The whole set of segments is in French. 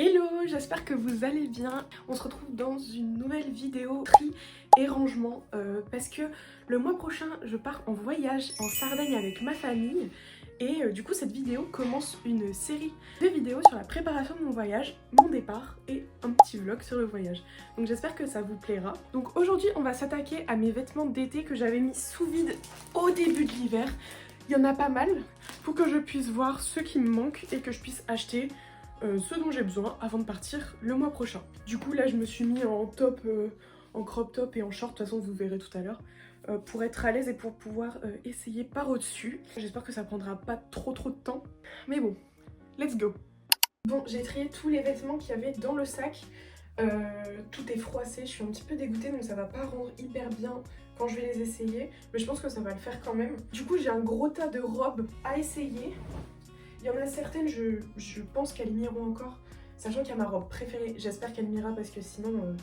Hello, j'espère que vous allez bien. On se retrouve dans une nouvelle vidéo tri et rangement parce que le mois prochain je pars en voyage en Sardaigne avec ma famille et du coup cette vidéo commence une série de vidéos sur la préparation de mon voyage, mon départ et un petit vlog sur le voyage. Donc j'espère que ça vous plaira. Donc aujourd'hui on va s'attaquer à mes vêtements d'été que j'avais mis sous vide au début de l'hiver. Il y en a pas mal pour que je puisse voir ce qui me manque et que je puisse acheter ce dont j'ai besoin avant de partir le mois prochain. Du coup là je me suis mis en top, en crop top et en short, de toute façon vous verrez tout à l'heure, pour être à l'aise et pour pouvoir essayer par au-dessus. J'espère que ça prendra pas trop de temps, mais bon, let's go. Bon, j'ai trié tous les vêtements qu'il y avait dans le sac, tout est froissé, je suis un petit peu dégoûtée donc ça va pas rendre hyper bien quand je vais les essayer, mais je pense que ça va le faire quand même. Du coup j'ai un gros tas de robes à essayer. Il y en a certaines, je pense qu'elles m'iront encore, sachant qu'il y a ma robe préférée. J'espère qu'elle m'ira parce que sinon,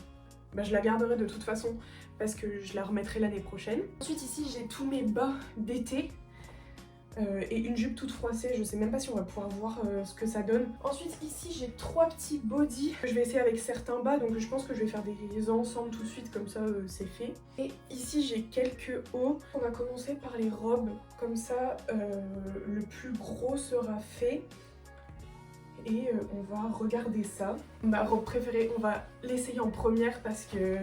je la garderai de toute façon parce que je la remettrai l'année prochaine. Ensuite ici, j'ai tous mes bas d'été et une jupe toute froissée. Je sais même pas si on va pouvoir voir ce que ça donne. Ensuite ici, j'ai 3 petits bodys. Je vais essayer avec certains bas, donc je pense que je vais faire des ensembles tout de suite, comme ça c'est fait. Et ici, j'ai quelques hauts. On va commencer par les robes, comme ça le plus gros sera fait. Et on va regarder ça. Ma robe préférée, on va l'essayer en première parce que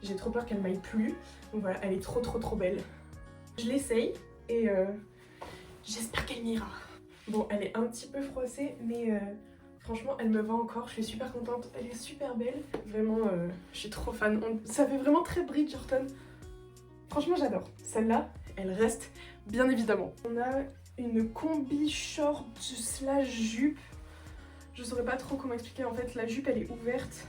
j'ai trop peur qu'elle m'aille plus. Donc voilà, elle est trop belle. Je l'essaye et j'espère qu'elle m'ira. Bon, elle est un petit peu froissée, mais franchement, elle me va encore. Je suis super contente. Elle est super belle. Vraiment, je suis trop fan. Ça fait vraiment très Bridgerton. Franchement, j'adore. Celle-là, elle reste, bien évidemment. On a une combi short slash jupe. Je saurais pas trop comment expliquer. En fait, la jupe, elle est ouverte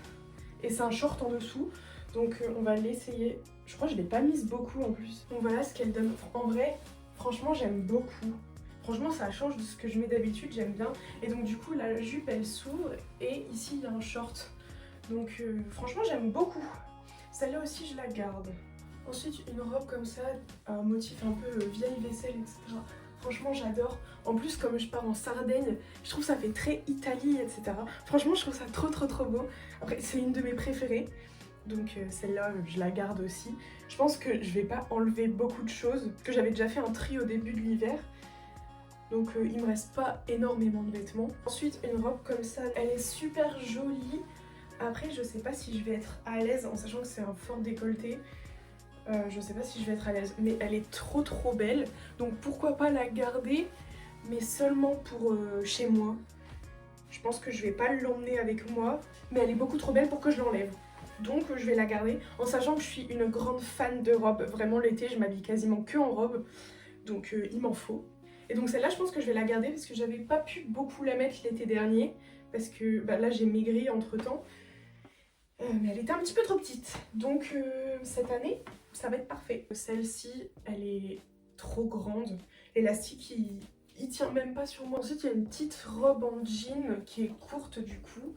et c'est un short en dessous. Donc, on va l'essayer. Je crois que je l'ai pas mise beaucoup en plus. Donc voilà ce qu'elle donne. En vrai, franchement, j'aime beaucoup. Franchement, ça change de ce que je mets d'habitude, j'aime bien. Et donc du coup, la jupe, elle s'ouvre et ici, il y a un short. Donc franchement, j'aime beaucoup. Celle-là aussi, je la garde. Ensuite, une robe comme ça, un motif un peu vieille vaisselle, etc. Franchement, j'adore. En plus, comme je pars en Sardaigne, je trouve ça fait très Italie, etc. Franchement, je trouve ça trop beau. Après, c'est une de mes préférées. Donc celle-là, je la garde aussi. Je pense que je vais pas enlever beaucoup de choses, parce que j'avais déjà fait un tri au début de l'hiver. Donc il me reste pas énormément de vêtements. Ensuite, une robe comme ça, elle est super jolie. Après, je sais pas si je vais être à l'aise, en sachant que c'est un fort décolleté. Je sais pas si je vais être à l'aise, mais elle est trop belle. Donc pourquoi pas la garder, mais seulement pour chez moi. Je pense que je vais pas l'emmener avec moi, mais elle est beaucoup trop belle pour que je l'enlève. Donc je vais la garder, en sachant que je suis une grande fan de robes. Vraiment l'été, je m'habille quasiment que en robe, donc il m'en faut. Et donc celle-là, je pense que je vais la garder parce que j'avais pas pu beaucoup la mettre l'été dernier, parce que là j'ai maigri entre temps. Mais elle était un petit peu trop petite, donc cette année, ça va être parfait. Celle-ci, elle est trop grande. L'élastique, il tient même pas sur moi. Ensuite, il y a une petite robe en jean qui est courte du coup.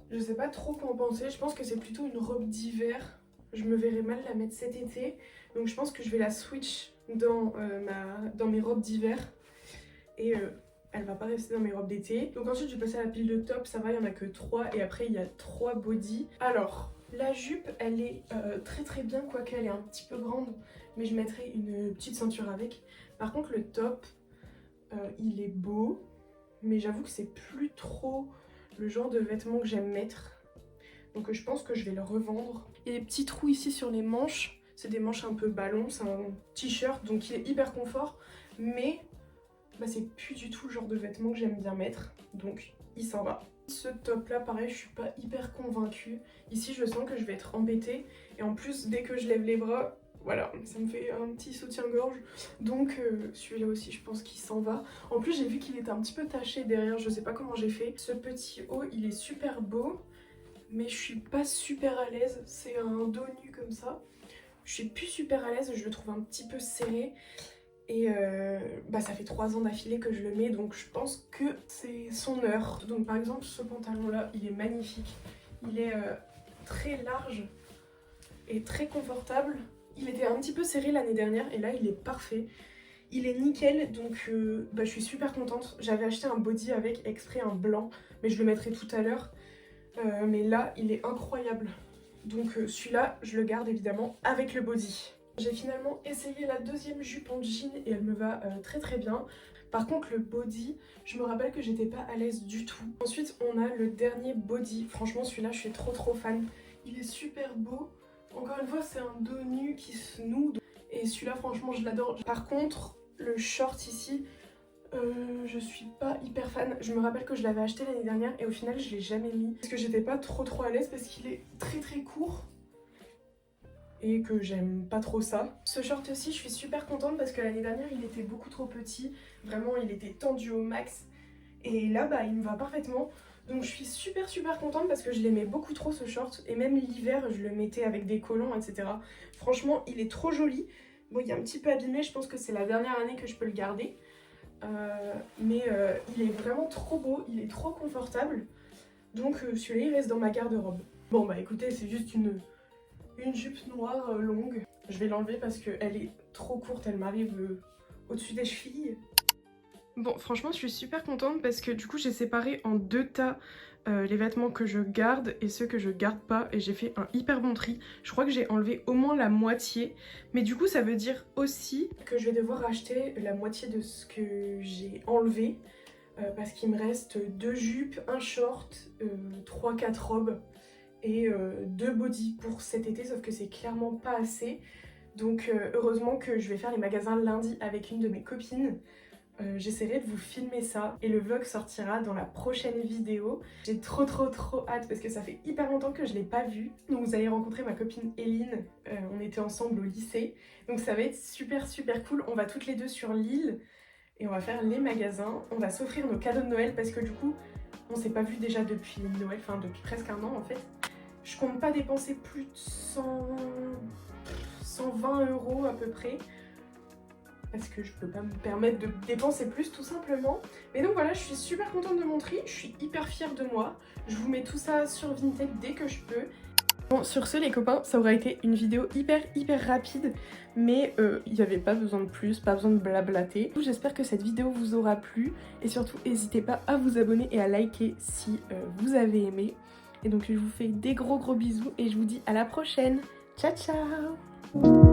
Je sais pas trop quoi en penser. Je pense que c'est plutôt une robe d'hiver. Je me verrais mal la mettre cet été. Donc je pense que je vais la switch dans mes robes d'hiver. Et elle va pas rester dans mes robes d'été. Donc ensuite je vais passer à la pile de top, ça va, il y en a que 3 et après il y a 3 bodys. Alors la jupe elle est très bien, quoique elle est un petit peu grande, mais je mettrai une petite ceinture avec. Par contre le top il est beau, mais j'avoue que c'est plus trop le genre de vêtements que j'aime mettre. Donc je pense que je vais le revendre. Il y a des petits trous ici sur les manches, c'est des manches un peu ballon, c'est un t-shirt donc il est hyper confort, mais c'est plus du tout le genre de vêtements que j'aime bien mettre, donc il s'en va. Ce top là pareil, je suis pas hyper convaincue. Ici je sens que je vais être embêtée et en plus dès que je lève les bras, voilà, ça me fait un petit soutien-gorge. Donc celui-là aussi je pense qu'il s'en va. En plus j'ai vu qu'il était un petit peu taché derrière, je sais pas comment j'ai fait. Ce petit haut il est super beau, mais je suis pas super à l'aise. C'est un dos nu comme ça. Je suis plus super à l'aise, je le trouve un petit peu serré. Et ça fait 3 ans d'affilée que je le mets, donc je pense que c'est son heure. Donc par exemple ce pantalon là, il est magnifique. Il est très large et très confortable. Il était un petit peu serré l'année dernière et là il est parfait. Il est nickel, donc je suis super contente. J'avais acheté un body avec exprès un blanc, mais je le mettrai tout à l'heure. mais là il est incroyable. Donc celui-là je le garde évidemment avec le body. J'ai finalement essayé la deuxième jupe en jean et elle me va très très bien. Par contre le body, je me rappelle que j'étais pas à l'aise du tout. Ensuite on a le dernier body, franchement celui-là je suis trop fan. Il est super beau, encore une fois c'est un dos nu qui se noue et celui-là franchement je l'adore. Par contre le short ici, je suis pas hyper fan. Je me rappelle que je l'avais acheté l'année dernière et au final je l'ai jamais mis parce que j'étais pas trop à l'aise parce qu'il est très court et que j'aime pas trop ça. Ce short aussi je suis super contente parce que l'année dernière il était beaucoup trop petit, vraiment il était tendu au max et là bah il me va parfaitement. Donc je suis super contente parce que je l'aimais beaucoup trop ce short et même l'hiver je le mettais avec des collants etc. Franchement il est trop joli. Bon il est un petit peu abîmé, je pense que c'est la dernière année que je peux le garder. Mais il est vraiment trop beau, il est trop confortable. Donc celui-là il reste dans ma garde-robe. Bon bah écoutez c'est juste une jupe noire longue. Je vais l'enlever parce qu'elle est trop courte, elle m'arrive au-dessus des chevilles. Bon franchement je suis super contente parce que du coup j'ai séparé en deux tas les vêtements que je garde et ceux que je garde pas et j'ai fait un hyper bon tri. Je crois que j'ai enlevé au moins la moitié, mais du coup ça veut dire aussi que je vais devoir acheter la moitié de ce que j'ai enlevé parce qu'il me reste 2 jupes, un short, 3-4 robes et 2 bodys pour cet été, sauf que c'est clairement pas assez. Donc heureusement que je vais faire les magasins lundi avec une de mes copines. J'essaierai de vous filmer ça et le vlog sortira dans la prochaine vidéo. J'ai trop hâte parce que ça fait hyper longtemps que je l'ai pas vue. Donc vous allez rencontrer ma copine Eline, on était ensemble au lycée. Donc ça va être super cool, on va toutes les deux sur l'île et on va faire les magasins. On va s'offrir nos cadeaux de Noël parce que du coup on s'est pas vu déjà depuis Noël, enfin depuis presque un an en fait. Je compte pas dépenser plus de 120 € à peu près. Parce que je peux pas me permettre de dépenser plus tout simplement. Mais donc voilà, je suis super contente de mon tri, je suis hyper fière de moi. Je vous mets tout ça sur Vinted dès que je peux. Bon, sur ce les copains, ça aurait été une vidéo hyper rapide, mais il n'y avait pas besoin de plus, pas besoin de blablater. J'espère que cette vidéo vous aura plu et surtout n'hésitez pas à vous abonner et à liker si vous avez aimé. Et donc je vous fais des gros bisous et je vous dis à la prochaine. Ciao ciao.